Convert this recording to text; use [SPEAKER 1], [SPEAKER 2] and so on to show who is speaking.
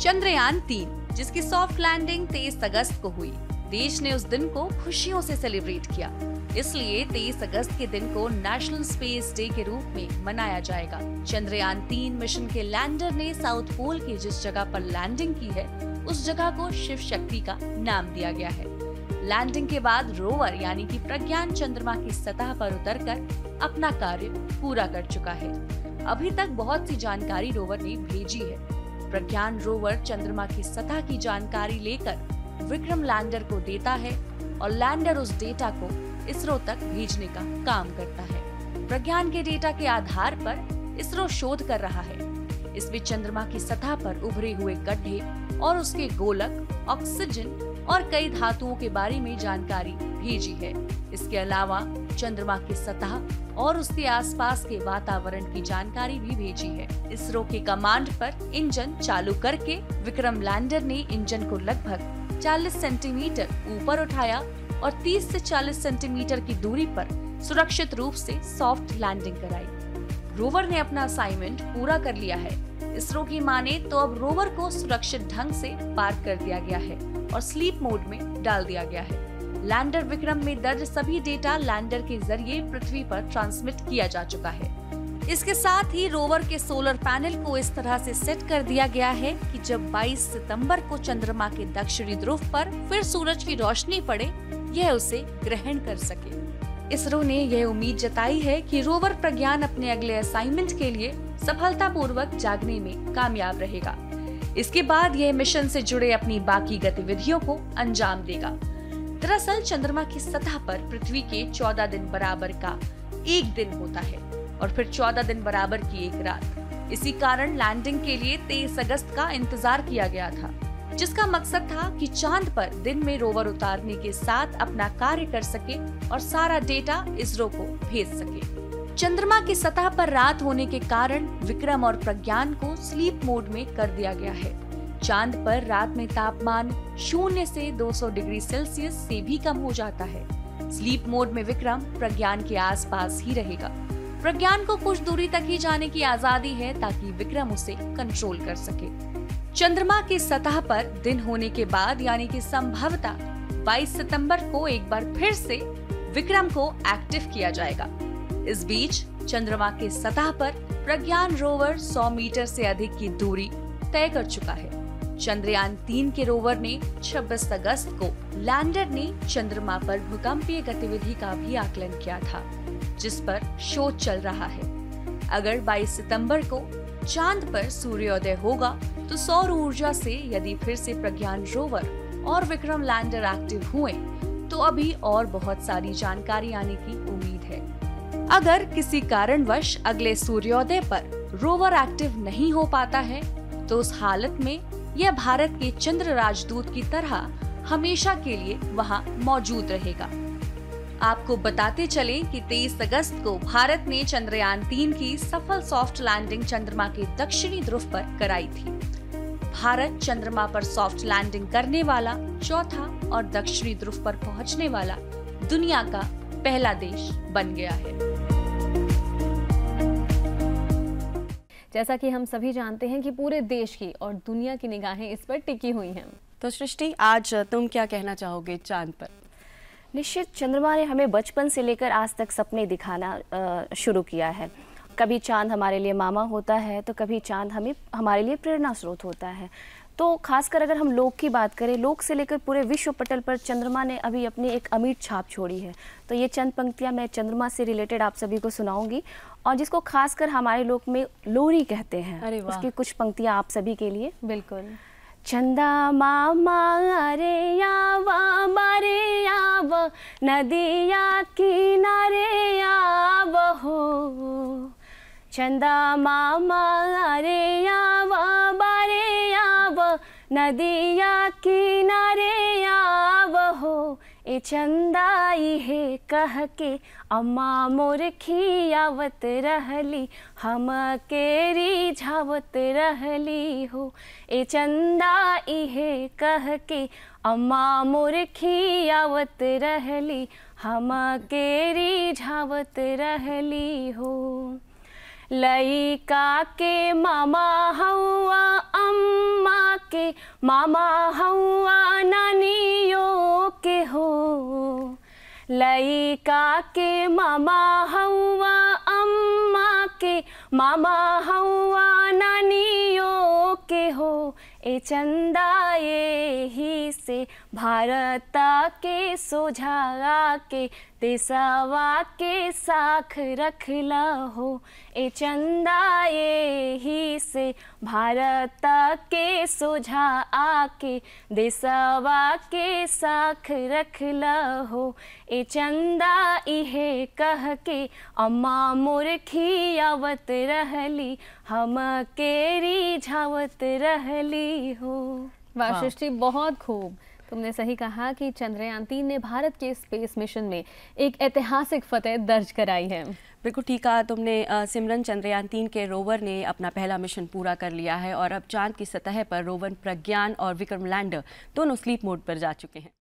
[SPEAKER 1] चंद्रयान-3 जिसकी soft landing 23 अगस्त को हुई। देश ने उस दिन को खुशियों से सेलिब्रेट किया, इसलिए 23 अगस्त के दिन को नेशनल स्पेस डे के रूप में मनाया जाएगा। चंद्रयान-3 मिशन के लैंडर ने साउथ पोल की जिस जगह पर लैंडिंग की है, उस जगह को शिव शक्ति का नाम दिया गया है। लैंडिंग के बाद रोवर यानी कि प्रज्ञान चंद्रमा की सतह पर उतरकर अपना कार्य पूरा कर चुका है। अभी तक बहुत सी जानकारी रोवर ने भेजी है। प्रज्ञान रोवर चंद्रमा की सतह की जानकारी लेकर विक्रम लैंडर को देता है और लैंडर उस डेटा को इसरो तक भेजने का काम करता है। प्रज्ञान के डेटा के आधार पर इसरो शोध कर रहा है। इसमें चंद्रमा की सतह पर उभरे हुए गड्ढे और उसके गोलक, ऑक्सीजन और कई धातुओं के बारे में जानकारी भेजी है। इसके अलावा चंद्रमा की सतह और उसके आसपास के वातावरण की जानकारी भी भेजी है। इसरो के कमांड पर इंजन चालू करके विक्रम लैंडर ने इंजन को लगभग 40 सेंटीमीटर ऊपर उठाया और 30 से 40 सेंटीमीटर की दूरी पर सुरक्षित रूप से सॉफ्ट लैंडिंग कराई। रोवर ने अपना असाइनमेंट पूरा कर लिया है। इसरो की माने तो अब रोवर को सुरक्षित ढंग से पार्क कर दिया गया है और स्लीप मोड में डाल दिया गया है। लैंडर विक्रम में दर्ज सभी डेटा लैंडर के जरिए पृथ्वी पर ट्रांसमिट किया जा चुका है। इसके साथ ही रोवर के सोलर पैनल को इस तरह से सेट कर दिया गया है कि जब 22 सितंबर को चंद्रमा के दक्षिणी ध्रुव पर फिर सूरज की रोशनी पड़े, यह उसे ग्रहण कर सके। इसरो ने यह उम्मीद जताई है कि रोवर प्रज्ञान अपने अगले असाइनमेंट के लिए सफलतापूर्वक जागने में कामयाब रहेगा। इसके बाद यह मिशन से जुड़े अपनी बाकी गतिविधियों को अंजाम देगा। दरअसल चंद्रमा की सतह पर पृथ्वी के 14 दिन बराबर का एक दिन होता है और फिर 14 दिन बराबर की एक रात। इसी कारण लैंडिंग के लिए 23 अगस्त का इंतजार किया गया था, जिसका मकसद था कि चांद पर दिन में रोवर उतारने के साथ अपना कार्य कर सके और सारा डेटा इसरो को भेज सके। चंद्रमा की सतह पर रात होने के कारण विक्रम और प्रज्ञान को स्लीप मोड में कर दिया गया है। चांद पर रात में तापमान 0 से 200 डिग्री सेल्सियस से भी कम हो जाता है। स्लीप मोड में विक्रम प्रज्ञान के आसपास ही रहेगा। प्रज्ञान को कुछ दूरी तक ही जाने की आजादी है ताकि विक्रम उसे कंट्रोल कर सके। चंद्रमा की सतह पर दिन होने के बाद यानी कि संभवतः 22 सितंबर को एक बार फिर से विक्रम को एक्टिव किया जाएगा। इस बीच चंद्रमा के सतह पर प्रज्ञान रोवर 100 मीटर से अधिक की दूरी तय कर चुका है। चंद्रयान-3 के रोवर ने 26 अगस्त को लैंडर ने चंद्रमा पर भूकंपीय गतिविधि का भी आकलन किया था, जिस पर शोध चल रहा है। अगर 22 सितंबर को चांद पर सूर्योदय होगा तो सौर ऊर्जा से यदि फिर से प्रज्ञान रोवर और विक्रम लैंडर एक्टिव हुए तो अभी और बहुत सारी जानकारी आने की उम्मीद है। अगर किसी कारणवश अगले सूर्योदय पर रोवर एक्टिव नहीं हो पाता है तो उस हालत में यह भारत के चंद्र राजदूत की तरह हमेशा के लिए वहां मौजूद रहेगा। आपको बताते चलें कि 23 अगस्त को भारत ने चंद्रयान-3 की सफल सॉफ्ट लैंडिंग चंद्रमा के दक्षिणी ध्रुव पर कराई थी। भारत चंद्रमा पर सॉफ्ट लैंडिंग करने वाला चौथा और दक्षिणी ध्रुव पर पहुंचने वाला दुनिया का पहला देश बन गया है।
[SPEAKER 2] जैसा कि हम सभी जानते हैं कि पूरे देश की और दुनिया की निगाहें इस पर टिकी हुई हैं।
[SPEAKER 3] तो सृष्टि, आज तुम क्या कहना चाहोगे चांद पर?
[SPEAKER 4] निश्चित चंद्रमा ने हमें बचपन से लेकर आज तक सपने दिखाना शुरू किया है। कभी चांद हमारे लिए मामा होता है तो कभी चांद हमारे लिए प्रेरणा स्रोत होता है। तो खासकर अगर हम लोक की बात करें, लोक से लेकर पूरे विश्व पटल पर चंद्रमा ने अभी अपनी एक अमिट छाप छोड़ी है। तो ये चंद पंक्तियां मैं चंद्रमा से रिलेटेड आप सभी को सुनाऊंगी और जिसको खासकर हमारे लोक में लोरी कहते हैं।
[SPEAKER 2] अरे वाह।
[SPEAKER 4] उसकी कुछ पंक्तियां आप सभी के लिए।
[SPEAKER 2] बिल्कुल।
[SPEAKER 4] चंदा मामा रे आव नदिया किनारे आव हो, चंदा मामा रे आव नदिया किनारे आव हो, ए चंदाई है कह के अम्मा मोर खियावत रहली, हम के रिझावत रहली हो। ए चंदाई है कह के अम्मा मोर खियावत रहली, हम के रिझावत रहली हो। लइका के मामा हवा अम्मा के मामा हवा नानियों के हो, लइका के मामा हवा अम्मा के मामा हवा नानियों के हो। ए चंदा यही से भारत के सोझा के देशवा के साख रखला हो। ए चंदा यही से भारत के सोझा आके देशवा के साख रखला हो। ए चंदा इहे कह के अम्मा मोर खियावत रहली, हम के रिझावत रहली हो।
[SPEAKER 2] वाह सृष्टि, बहुत खूब। तुमने सही कहा कि चंद्रयान-3 ने भारत के स्पेस मिशन में एक ऐतिहासिक फतेह दर्ज कराई है।
[SPEAKER 3] बिल्कुल ठीक कहा तुमने सिमरन। चंद्रयान-3 के रोवर ने अपना पहला मिशन पूरा कर लिया है और अब चांद की सतह पर रोवर प्रज्ञान और विक्रम लैंडर दोनों स्लीप मोड पर जा चुके हैं।